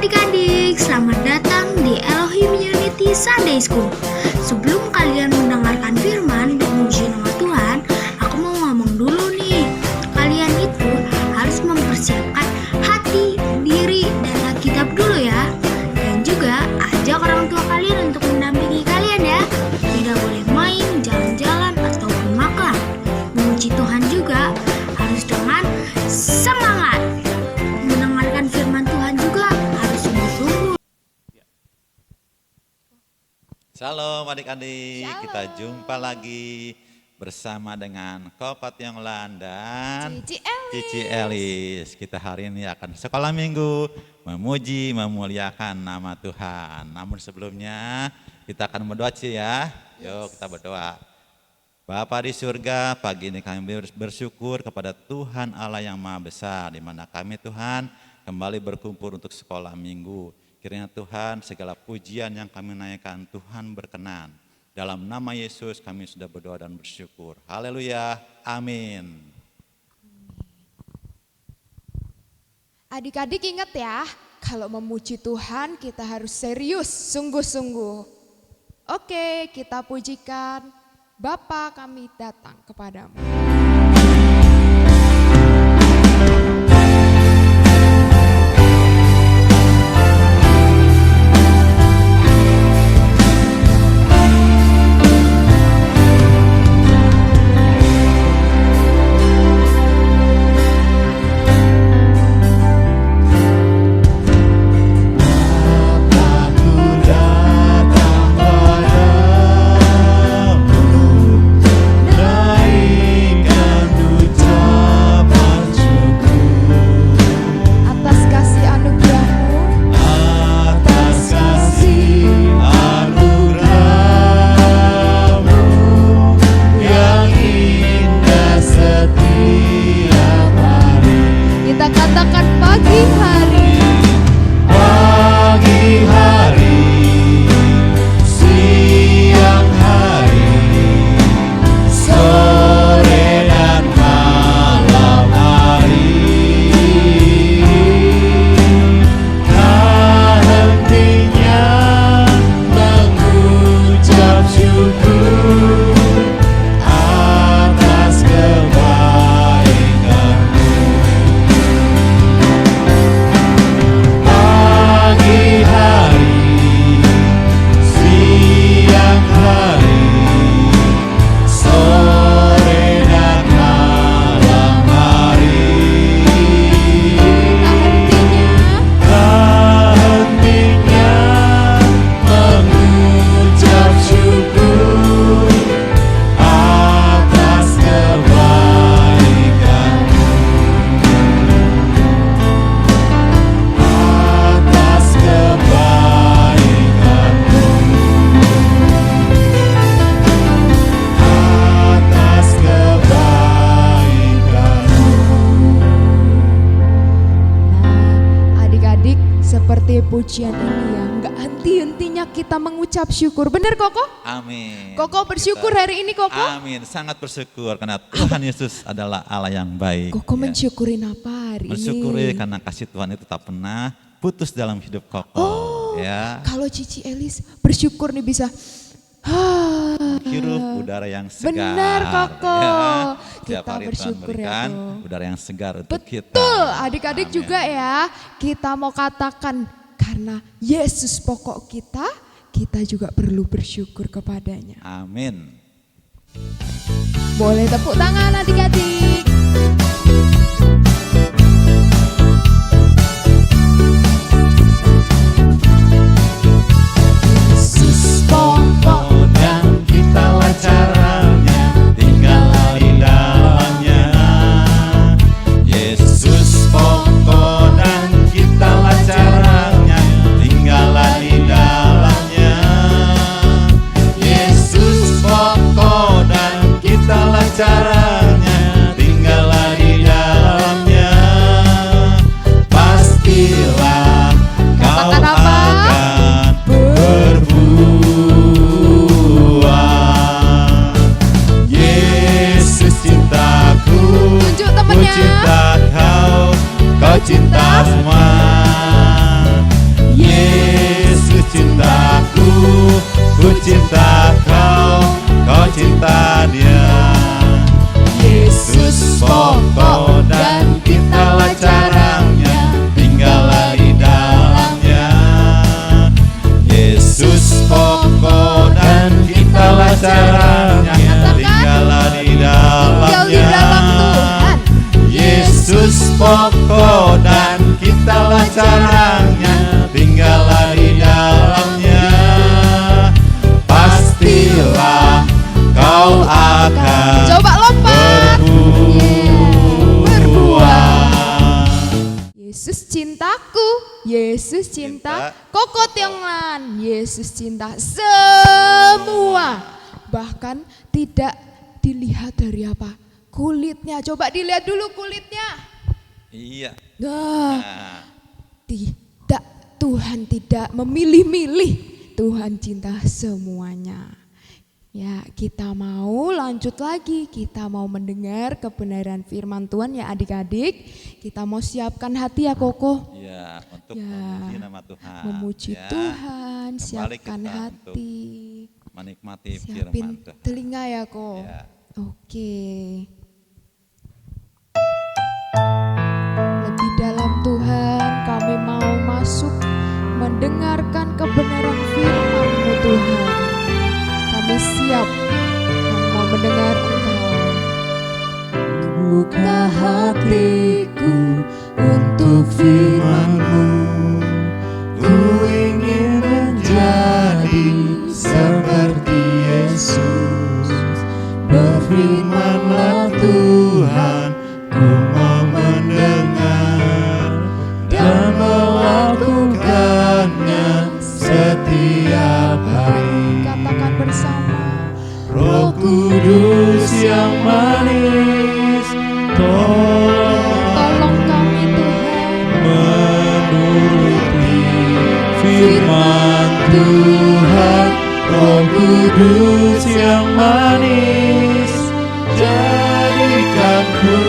adik-adik, selamat datang di Elohim Unity Sunday School. Sebelum kalian mendengarkan firman dan memuji nama Tuhan, aku mau ngomong dulu nih. Kalian itu harus mempersiapkan hati, diri, dan Alkitab dulu ya. Dan juga ajak orang tua kalian untuk mendampingi kalian ya. Tidak boleh main, jalan-jalan, ataupun makan. Memuji Tuhan juga harus dengan semangat. Mendengarkan firman Tuhan juga harus sungguh-sungguh. Shalom adik-adik, Shalom. kita jumpa lagi bersama dengan Kopat Yonglan dan Cici Elis. Kita hari ini akan sekolah minggu, memuji, memuliakan nama Tuhan. Namun sebelumnya kita akan berdoa Ci ya. Yuk kita berdoa. Bapa di surga, pagi ini kami bersyukur kepada Tuhan Allah yang Maha Besar, di mana kami Tuhan kembali berkumpul untuk sekolah minggu. Kiranya Tuhan segala pujian yang kami naikkan Tuhan berkenan. Dalam nama Yesus kami sudah berdoa dan bersyukur. Haleluya, amin. Adik-adik ingat ya, kalau memuji Tuhan kita harus serius, sungguh-sungguh. Oke, kita pujikan Bapa kami datang kepadamu. Pujian ini ya, nggak henti-hentinya kita mengucap syukur. Bener Koko? Amin. Koko bersyukur hari ini Koko? Amin, sangat bersyukur karena Tuhan Yesus adalah Allah yang baik. Koko ya. mensyukurin apa hari Mensyukuri ini? karena kasih Tuhan itu tak pernah putus dalam hidup Koko. Ya. Kalau Cici Elis bersyukur nih bisa Hirup udara yang segar. Benar Koko. Ya. Tiap Kita hari Tuhan bersyukur ya berikan Koko. udara yang segar untuk kita. Betul, adik-adik Amin. juga ya. Kita mau katakan karena Yesus pokok kita juga perlu bersyukur kepadanya. Amin. Boleh tepuk tangan adik-adik. Yesus pokok dan kitalah caranya, tinggallah di dalamnya. Yesus pokok dan kitalah caranya, tinggallah di dalamnya. Yesus pokok dan kitalah caranya, tinggallah di dalamnya. Pastilah kau Katakan apa? akan berbuah. Yesus cintaku, Tunjuk ku temennya. cinta kau, kau cinta semua. cintaku, ku cinta kau, kau cinta dia. Yesus pokok dan kitalah caranya, tinggallah di dalamnya. Yesus pokok dan kitalah caranya, tinggallah di dalamnya. Yesus pokok dan kitalah caranya, tinggallah di dalamnya. Pastilah kau akan Coba lompat. Berbuah. Yesus cintaku, Yesus cinta kokot yang lain, Yesus cinta semua. Bahkan tidak dilihat dari apa? Kulitnya. Coba dilihat dulu kulitnya. Iya. Nah, tidak, Tuhan tidak memilih-milih. Tuhan cinta semuanya. Ya, kita mau lanjut lagi. Kita mau mendengar kebenaran firman Tuhan ya adik-adik. Kita mau siapkan hati ya Koko. Ya, untuk Ya, memuji nama Tuhan. memuji ya. Tuhan, Kembali siapkan kita hati. untuk menikmati Siapin firman Tuhan. telinga ya Ko. Ya. Oke. Lebih dalam Tuhan, kami mau masuk mendengarkan kebenaran firman-Mu Tuhan. Kami siap, kami mau mendengar Engkau. Buka hatiku untuk firman-Mu, ku ingin menjadi seperti Yesus. Berfirmanlah Tuhan, ku mau mendengar dan melakukannya setiap hari. Katakan bersama. Roh Kudus yang manis, Tolong kami Tuhan. menuruti firman Tuhan. Roh Kudus yang manis, jadikanku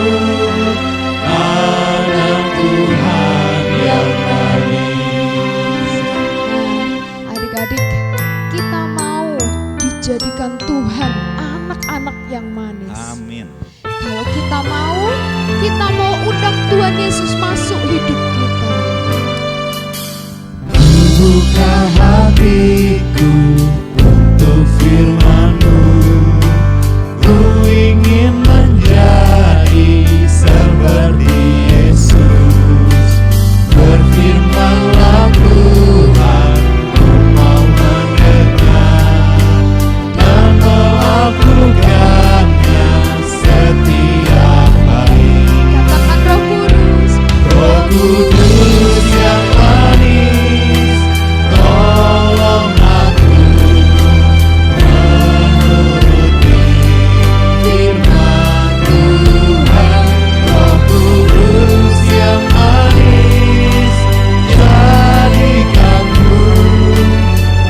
anak Tuhan yang manis. Adik-adik, kita mau dijadikan Tuhan anak-anak yang manis. Amin. Kalau kita mau undang Tuhan Yesus masuk hidup kita. Buka hatiku untuk firman-Mu, ku ingin menjadi seperti Yesus. Berfirmanlah Tuhan, ku mau mendengar dan melakukannya setiap hari. Katakan Roh Kudus. Roh Kudus yang manis, tolong aku menuruti firman Tuhan. Roh Kudus yang manis, jadikanku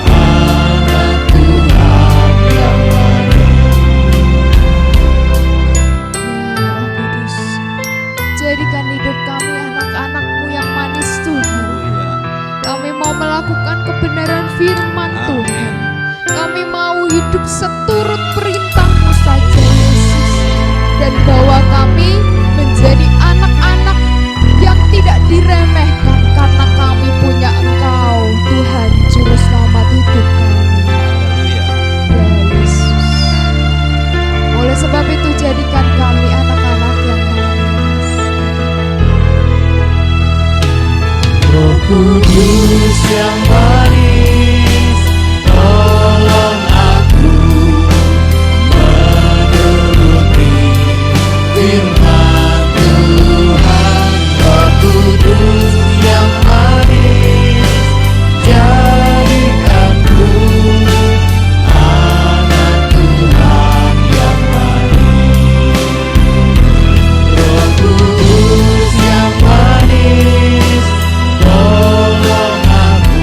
anak Tuhan yang manis. Ya Roh Kudus, jadikan hidup kami anak-anak-Mu yang manis Tuhan. Haleluya. Kami mau melakukan kebenaran firman Amin. Tuhan. Kami mau hidup seturut perintah-Mu saja Yesus. Dan bawa kami menjadi anak-anak yang tidak diremehkan karena kami punya Engkau, Tuhan Juru Selamat hidup kami. Haleluya. Ya Yesus. Oleh sebab itu jadikan kami anak-anak yang manis. Roh Kudus yang manis, tolong aku menuruti firman Tuhan. Roh Kudus yang manis, jadikanku anak Tuhan yang manis. Roh Kudus yang manis, tolong aku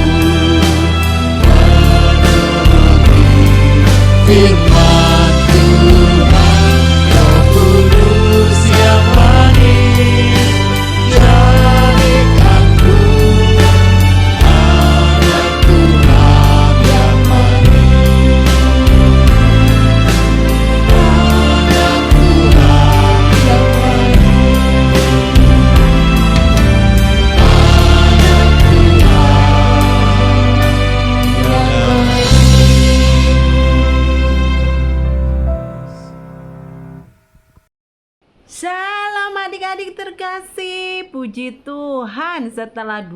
puji Tuhan, setelah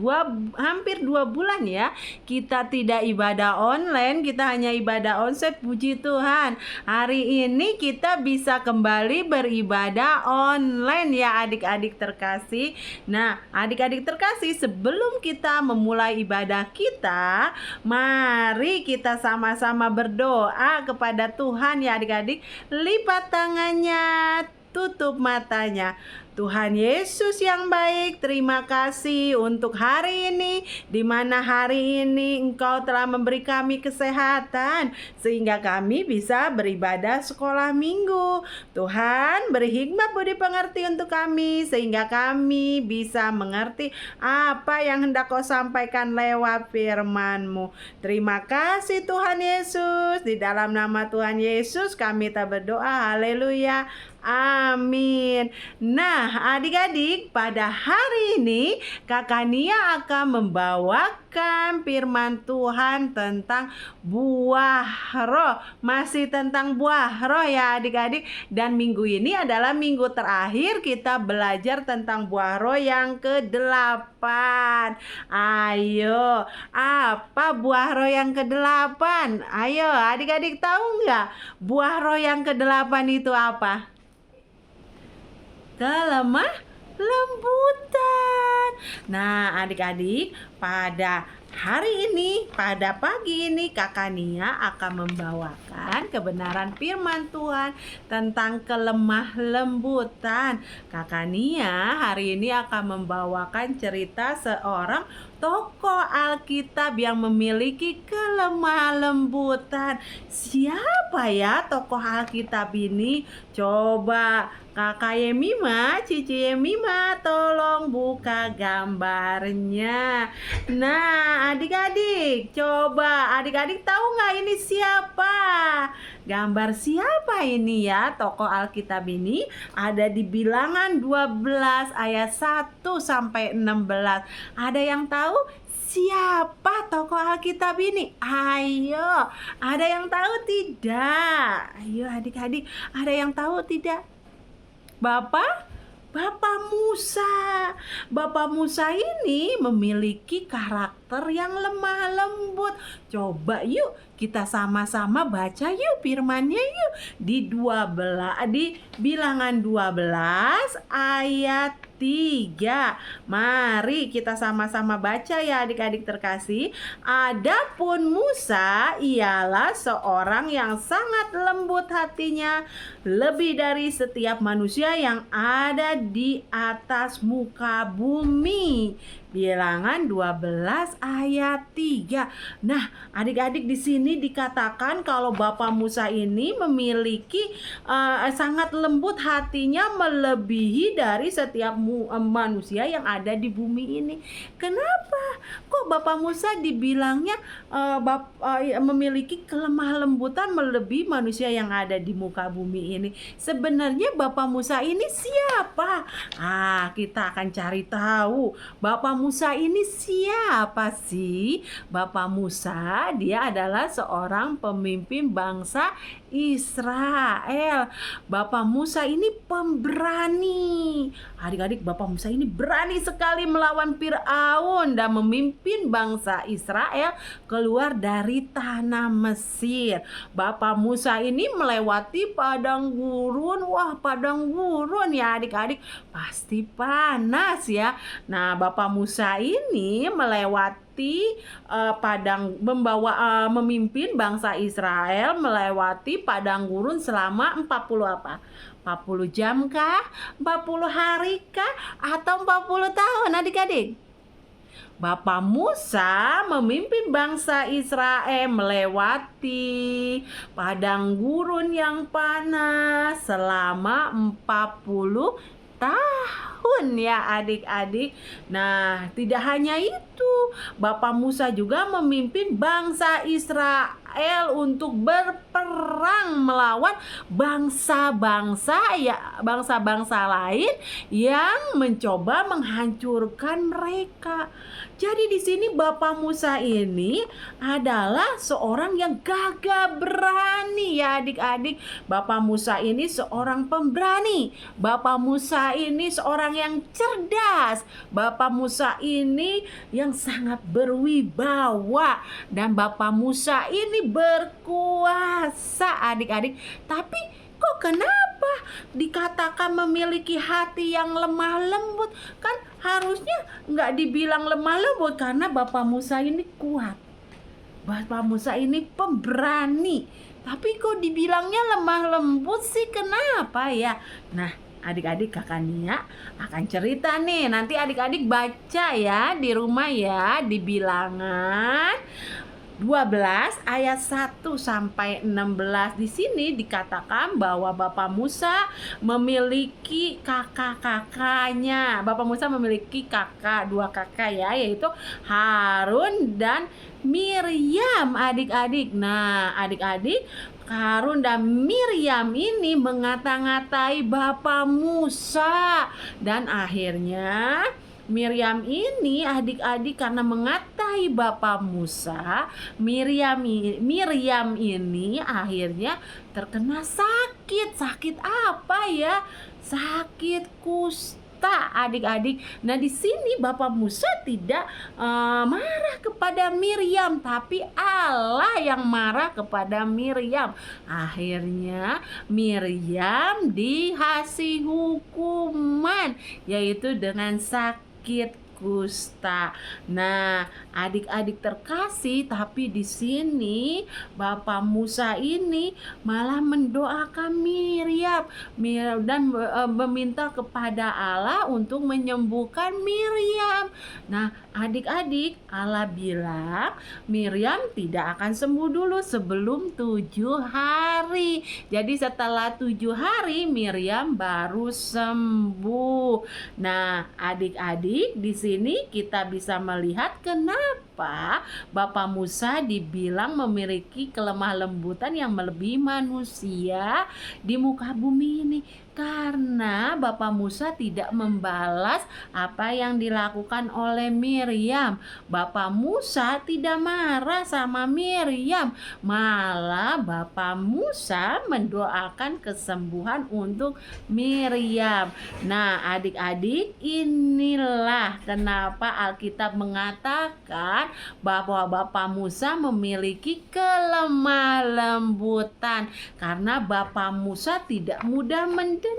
hampir 2 bulan ya kita tidak ibadah online, kita hanya ibadah onsite. Puji Tuhan, hari ini kita bisa kembali beribadah online ya adik-adik terkasih. Nah, adik-adik terkasih, sebelum kita memulai ibadah kita, mari kita sama-sama berdoa kepada Tuhan ya adik-adik. Lipat tangannya, tutup matanya. Tuhan Yesus yang baik, terima kasih untuk hari ini, di mana hari ini Engkau telah memberi kami kesehatan sehingga kami bisa beribadah sekolah minggu. Tuhan, beri hikmat budi pengerti untuk kami sehingga kami bisa mengerti apa yang hendak Kau sampaikan lewat firman-Mu. Terima kasih Tuhan Yesus, di dalam nama Tuhan Yesus kami tak berdoa. Haleluya. Amin. Nah, adik-adik, pada hari ini Kakak Nia akan membawakan firman Tuhan tentang buah roh. Masih tentang buah roh ya adik-adik. Dan minggu ini adalah minggu terakhir kita belajar tentang buah roh yang ke-8. Ayo, apa buah roh yang ke-8? Ayo, adik-adik tahu nggak buah roh yang ke-8 itu apa? Kelemah lembutan. Nah, adik-adik, pada hari ini, pada pagi ini Kakak Nia akan membawakan kebenaran firman Tuhan tentang kelemah lembutan. Kakak Nia hari ini akan membawakan cerita seorang tokoh Alkitab yang memiliki kelemah lembutan. Siapa ya tokoh Alkitab ini? Coba Kakak Yemima, Cici Yemima, tolong buka gambarnya. Nah, adik-adik, coba adik-adik tahu nggak ini siapa? Gambar siapa ini ya tokoh Alkitab ini? Ada di Bilangan 12 ayat 1 sampai 16. Ada yang tahu siapa tokoh Alkitab ini? Ayo, ada yang tahu tidak? Ayo adik-adik, ada yang tahu tidak? Bapak Musa. Bapak Musa ini memiliki karakter yang lemah lembut. Coba yuk kita sama-sama baca yuk firman-Nya yuk. Di Bilangan 12 ayat 3. Mari kita sama-sama baca ya adik-adik terkasih. Adapun Musa ialah seorang yang sangat lembut hatinya, lebih dari setiap manusia yang ada di atas muka bumi. Bilangan 12 ayat 3. Nah, adik-adik di sini dikatakan kalau Bapak Musa ini memiliki sangat lembut hatinya melebihi dari setiap manusia yang ada di bumi ini. Kenapa? Kok Bapak Musa dibilangnya memiliki kelemah lembutan melebihi manusia yang ada di muka bumi ini? Sebenarnya Bapak Musa ini siapa? Kita akan cari tahu. Bapak Musa ini siapa sih? Bapak Musa, dia adalah seorang pemimpin bangsa Israel. Bapak Musa ini pemberani. Adik-adik, Bapak Musa ini berani sekali melawan Firaun dan memimpin bangsa Israel keluar dari tanah Mesir. Bapak Musa ini melewati padang gurun. Wah, padang gurun ya adik-adik, pasti panas ya. Nah, Bapak Musa ini melewati memimpin bangsa Israel melewati padang gurun selama 40 apa? 40 jam kah? 40 hari kah? Atau 40 tahun adik-adik? Bapak Musa memimpin bangsa Israel melewati padang gurun yang panas selama 40 tahun ya adik-adik. Nah, tidak hanya itu, Bapak Musa juga memimpin bangsa Israel Israel untuk berperang melawan bangsa-bangsa lain yang mencoba menghancurkan mereka. Jadi di sini Bapak Musa ini adalah seorang yang gagah berani ya adik-adik. Bapak Musa ini seorang pemberani. Bapak Musa ini seorang yang cerdas. Bapak Musa ini yang sangat berwibawa. Dan Bapak Musa ini berkuasa adik-adik. Tapi kok kenapa dikatakan memiliki hati yang lemah lembut? Kan harusnya nggak dibilang lemah lembut karena Bapak Musa ini kuat. Bapak Musa ini pemberani. Tapi kok dibilangnya lemah lembut sih, kenapa ya? Nah, adik-adik kakak Nia akan cerita nih. Nanti adik-adik baca ya di rumah ya, di Bilangan 12 ayat 1 sampai 16. Di sini dikatakan bahwa Bapak Musa memiliki kakak-kakaknya. Bapak Musa memiliki dua kakak ya, yaitu Harun dan Miriam adik-adik. Nah, adik-adik, Harun dan Miriam ini mengata-ngatai Bapak Musa, dan akhirnya Miriam ini adik-adik karena mengatai Bapak Musa, Miriam ini akhirnya terkena sakit. Sakit apa ya? Sakit kusta adik-adik. Nah, di sini Bapak Musa tidak marah kepada Miriam, tapi Allah yang marah kepada Miriam. Akhirnya Miriam dikasih hukuman, yaitu dengan sakit kusta. Nah, adik-adik terkasih, tapi di sini Bapak Musa ini malah mendoakan Miriam dan meminta kepada Allah untuk menyembuhkan Miriam. Nah, adik-adik, Allah bilang Miriam tidak akan sembuh dulu sebelum 7 hari. Jadi setelah 7 hari Miriam baru sembuh. Nah, adik-adik, di sini kita bisa melihat kenapa Bapak Musa dibilang memiliki kelemah lembutan yang melebihi manusia di muka bumi ini. Karena Bapak Musa tidak membalas apa yang dilakukan oleh Miriam. Bapak Musa tidak marah sama Miriam, malah Bapak Musa mendoakan kesembuhan untuk Miriam. Nah, adik-adik, inilah kenapa Alkitab mengatakan bahwa Bapak Musa memiliki kelemah lembutan, karena Bapak Musa tidak mudah mendendam.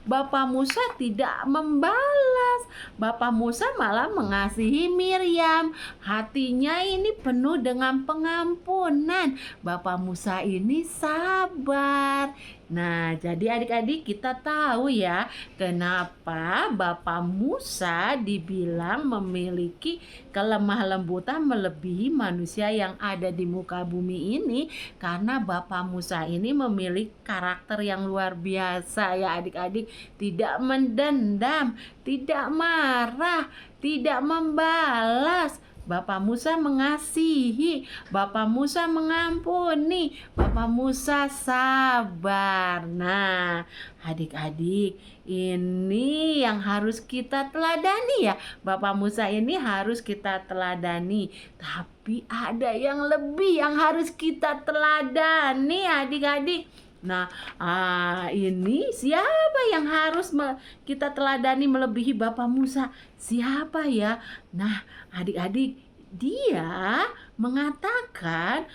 Bapak Musa tidak membalas. Bapak Musa malah mengasihi Miriam. Hatinya ini penuh dengan pengampunan. Bapak Musa ini sabar. Nah, jadi adik-adik, kita tahu ya kenapa Bapak Musa dibilang memiliki kelemah lembutan melebihi manusia yang ada di muka bumi ini. Karena Bapak Musa ini memiliki karakter yang luar biasa ya adik-adik. Tidak mendendam, tidak marah, tidak membalas. Bapak Musa mengasihi, Bapak Musa mengampuni, Bapak Musa sabar. Nah, adik-adik, ini yang harus kita teladani ya. Bapak Musa ini harus kita teladani. Tapi ada yang lebih yang harus kita teladani adik-adik. Nah, ini siapa yang harus kita teladani melebihi Bapak Musa? Siapa ya? Nah, adik-adik, dia mengatakan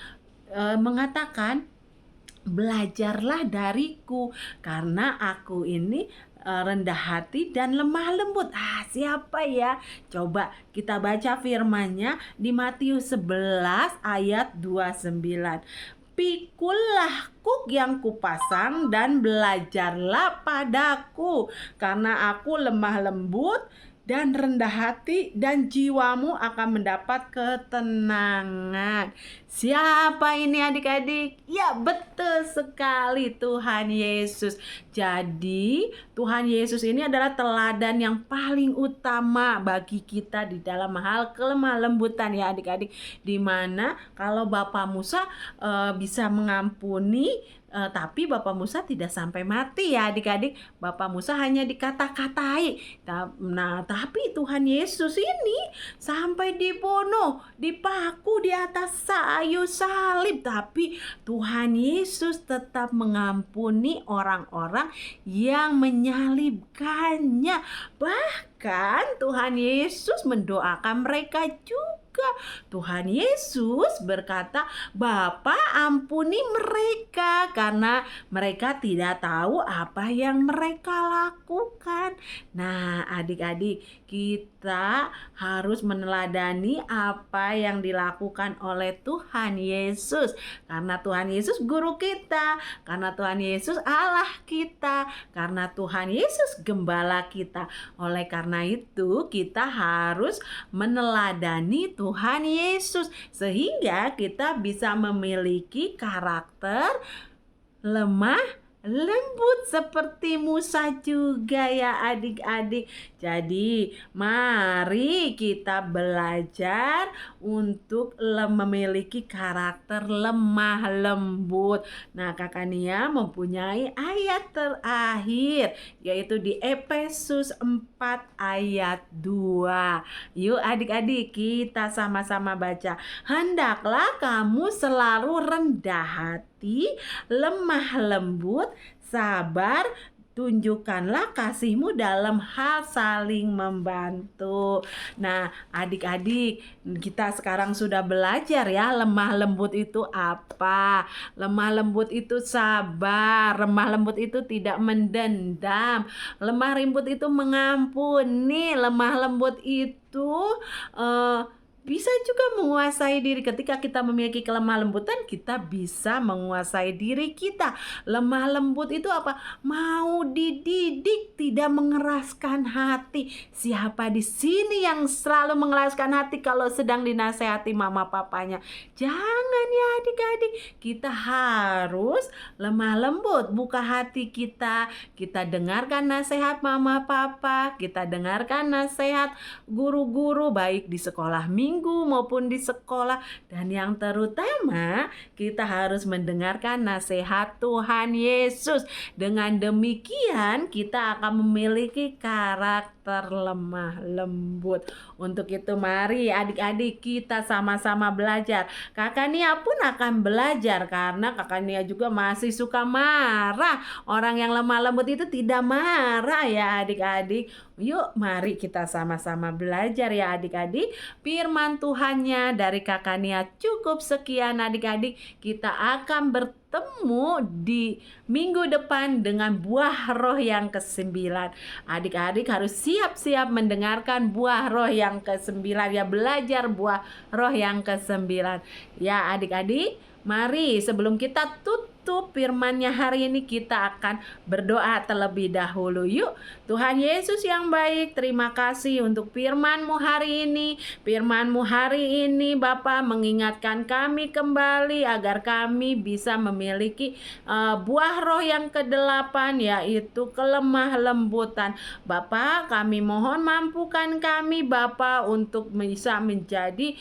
belajarlah dariku karena aku ini rendah hati dan lemah lembut. Siapa ya? Coba kita baca firman-Nya di Matius 11 ayat 29. Pikullah kuk yang kupasang dan belajarlah padaku, karena aku lemah lembut dan rendah hati, dan jiwamu akan mendapat ketenangan. Siapa ini adik-adik? Ya, betul sekali, Tuhan Yesus. Jadi Tuhan Yesus ini adalah teladan yang paling utama bagi kita di dalam hal kelemah lembutan ya adik-adik. Dimana kalau Bapak Musa bisa mengampuni, tapi Bapak Musa tidak sampai mati ya adik-adik. Bapak Musa hanya dikata-katai. Nah, tapi Tuhan Yesus ini sampai dibunuh, dipaku di atas kayu salib. Tapi Tuhan Yesus tetap mengampuni orang-orang yang menyalibkannya. Bahkan Tuhan Yesus mendoakan mereka juga. Tuhan Yesus berkata, "Bapa, ampuni mereka karena mereka tidak tahu apa yang mereka lakukan." Nah, adik-adik, kita harus meneladani apa yang dilakukan oleh Tuhan Yesus. Karena Tuhan Yesus guru kita, karena Tuhan Yesus Allah kita, karena Tuhan Yesus gembala kita. Oleh karena itu, kita harus meneladani Tuhan Yesus sehingga kita bisa memiliki karakter lemah lembut seperti Musa juga ya adik-adik. Jadi mari kita belajar untuk memiliki karakter lemah lembut. Nah, Kakak Nia mempunyai ayat terakhir yaitu di Efesus 4 ayat 2. Yuk adik-adik kita sama-sama baca. "Hendaklah kamu selalu rendah hati, lemah lembut, sabar, tunjukkanlah kasihmu dalam hal saling membantu." Nah, adik-adik, kita sekarang sudah belajar ya, lemah lembut itu apa? Lemah lembut itu sabar, lemah lembut itu tidak mendendam, lemah lembut itu mengampuni, lemah lembut itu bisa juga menguasai diri. Ketika kita memiliki kelemah lembutan, kita bisa menguasai diri kita. Lemah lembut itu apa? Mau dididik, tidak mengeraskan hati. Siapa di sini yang selalu mengeraskan hati kalau sedang dinasehati mama papanya? Jangan ya adik-adik. Kita harus lemah lembut, buka hati kita. Kita dengarkan nasihat mama papa, kita dengarkan nasihat guru-guru baik di sekolah minggu maupun di sekolah, dan yang terutama kita harus mendengarkan nasihat Tuhan Yesus. Dengan demikian kita akan memiliki karakter lemah lembut. Untuk itu mari adik-adik kita sama-sama belajar. Kakak Nia pun akan belajar karena Kakak Nia juga masih suka marah. Orang yang lemah lembut itu tidak marah ya adik-adik. Yuk mari kita sama-sama belajar ya adik-adik. Firman Tuhannya dari Kakak Nia cukup sekian adik-adik. Kita akan bertemu di minggu depan dengan buah roh yang ke-9. Adik-adik harus siap-siap mendengarkan buah roh yang ke-9 ya, belajar buah roh yang ke-9. Ya adik-adik, mari sebelum kita tutup firman-Nya hari ini, kita akan berdoa terlebih dahulu. Yuk, Tuhan Yesus yang baik, terima kasih untuk firman-Mu hari ini. Firman-Mu hari ini Bapa mengingatkan kami kembali agar kami bisa memiliki buah roh yang ke-8, yaitu kelemah lembutan. Bapa, kami mohon mampukan kami Bapa untuk bisa menjadi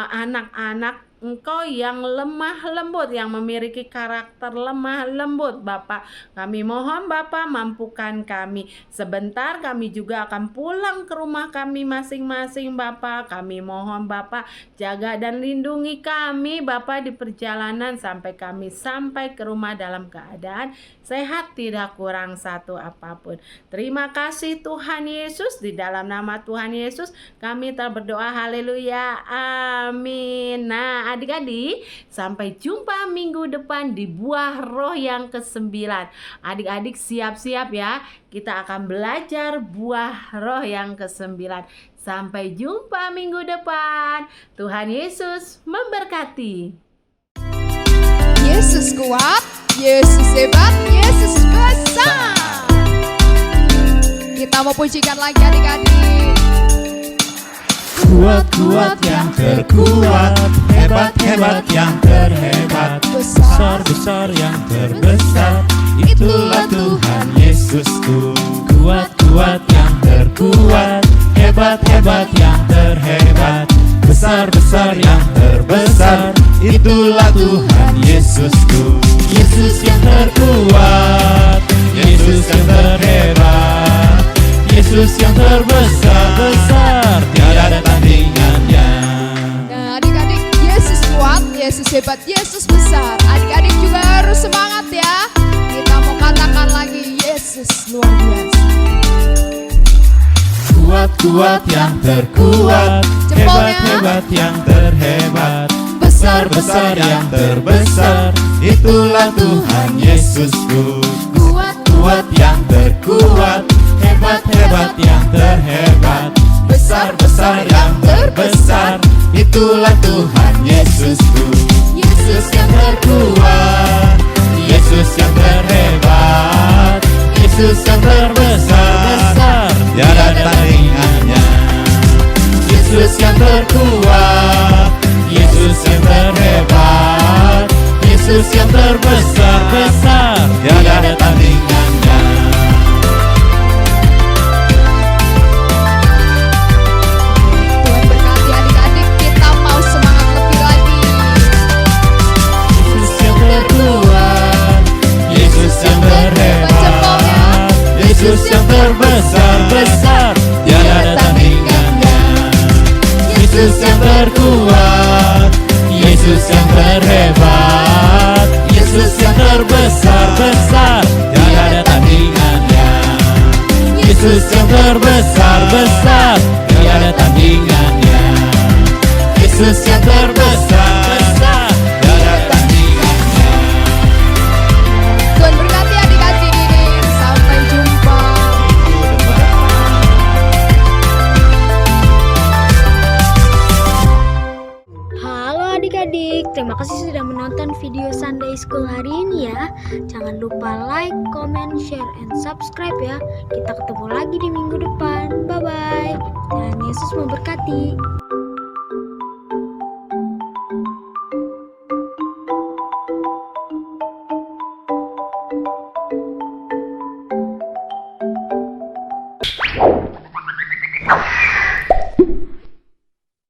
anak-anak Engkau yang lemah lembut, yang memiliki karakter lemah lembut. Bapa, kami mohon Bapa mampukan kami. Sebentar kami juga akan pulang ke rumah kami masing-masing Bapa. Kami mohon Bapa jaga dan lindungi kami Bapa di perjalanan sampai kami sampai ke rumah dalam keadaan sehat, tidak kurang satu apapun. Terima kasih Tuhan Yesus, di dalam nama Tuhan Yesus kami telah berdoa, haleluya, amin. Nah adik-adik, sampai jumpa minggu depan di buah roh yang ke-9. Adik-adik siap-siap ya, kita akan belajar buah roh yang ke-9. Sampai jumpa minggu depan. Tuhan Yesus memberkati. Yesus kuat, Yesus hebat, Yesus besar. Kita mau pujikan lagi adik-adik. Kuat-kuat yang terkuat, hebat-hebat yang terhebat, besar-besar yang terbesar, itulah Tuhan Yesusku. Kuat-kuat yang terkuat, hebat-hebat yang terhebat, besar-besar yang terbesar, itulah Tuhan Yesusku. Yesus yang terkuat, Yesus yang terhebat, Yesus yang terbesar-besar, tiada tandingannya. Nah adik-adik, Yesus kuat, Yesus hebat, Yesus besar. Adik-adik juga harus semangat ya. Kita mau katakan lagi, Yesus luar biasa. Kuat-kuat yang terkuat, hebat-hebat yang terhebat, besar-besar yang terbesar, itulah Tuhan Yesusku. Kuat-kuat yang terkuat, hebat-hebat yang terhebat, besar-besar yang terbesar, itulah Tuhan Yesusku. Yesus yang terkuat, Yesus yang terhebat, Yesus yang terbesar, tiada tandingannya. Yesus yang terkuat, Yesus yang terhebat, Yesus yang terbesar, tiada tandingannya. Tuhan berkati adik-adik, kita mau semangat lebih lagi. Yesus yang terkuat, Yesus yang terhebat, Yesus yang terbesar, tiada tandingannya. Yesus yang terkuat, Yesus yang terhebat, Yesus yang terbesar, tiada tandingannya. Yesus yang terbesar, tiada tandingannya. Yesus yang terbesar, tiada tandingannya. Tuhan berkati adik-adik, sampai jumpa. Halo adik-adik, terima kasih sudah menonton video Sunday School hari ini ya. Jangan lupa like, comment, share, and subscribe ya. Kita ketemu lagi di minggu depan. Bye-bye. Dan Yesus memberkati.